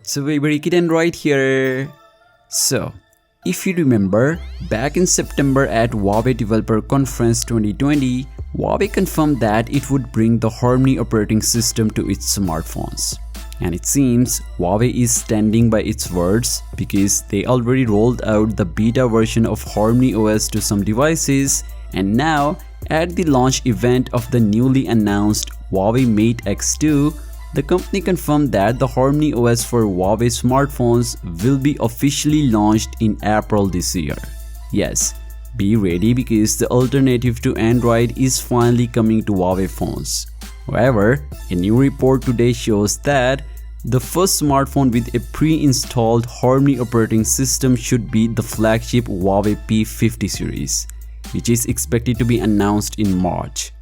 It's a very kid Android here. So, if you remember, back in September at Huawei Developer Conference 2020, Huawei confirmed that it would bring the Harmony operating system to its smartphones. And it seems Huawei is standing by its words because they already rolled out the beta version of HarmonyOs to some devices, and now at the launch event of the newly announced Huawei Mate X2, the company confirmed that the HarmonyOs for Huawei smartphones will be officially launched in April this year. Yes, be ready because the alternative to Android is finally coming to Huawei phones. However, a new report today shows that the first smartphone with a pre-installed Harmony operating system should be the flagship Huawei P50 series, which is expected to be announced in March.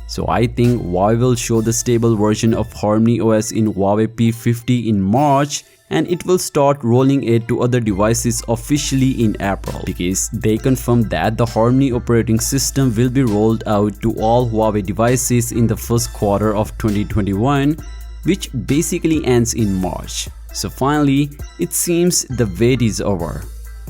So I think Huawei will show the stable version of HarmonyOs in Huawei P50 in March, and it will start rolling it to other devices officially in April because they confirmed that the Harmony operating system will be rolled out to all Huawei devices in the first quarter of 2021, which basically ends in March. So finally, it seems the wait is over.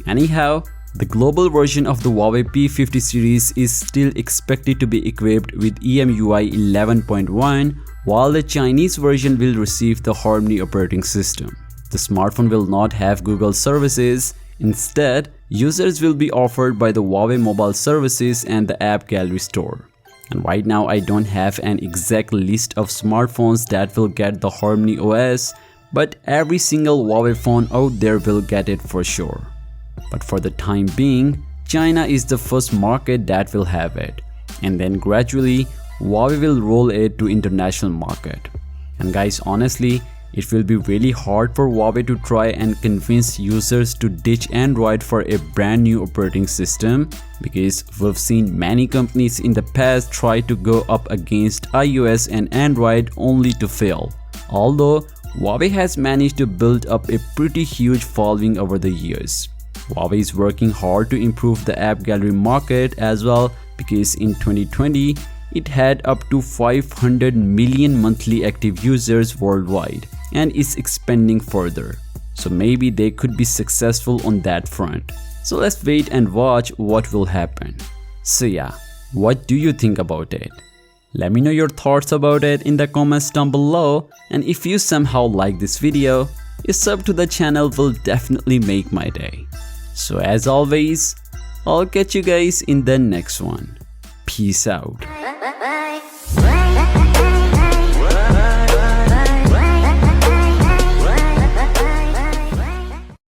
Anyhow, the global version of the Huawei P50 series is still expected to be equipped with EMUI 11.1, while the Chinese version will receive the Harmony operating system. The smartphone will not have Google services. Instead, users will be offered by the Huawei mobile services and the app gallery store. And right now I don't have an exact list of smartphones that will get the HarmonyOs, but every single Huawei phone out there will get it for sure. But for the time being, China is the first market that will have it, and then gradually Huawei will roll it to international market. And guys, honestly, it will be really hard for Huawei to try and convince users to ditch Android for a brand new operating system because we've seen many companies in the past try to go up against iOS and Android only to fail. Although Huawei has managed to build up a pretty huge following over the years. Huawei is working hard to improve the app gallery market as well because in 2020 it had up to 500 million monthly active users worldwide and is expanding further. So maybe they could be successful on that front. So let's wait and watch what will happen. So yeah, what do you think about it? Let me know your thoughts about it in the comments down below, and if you somehow like this video, a sub to the channel will definitely make my day. So as always, I'll catch you guys in the next one. Peace out.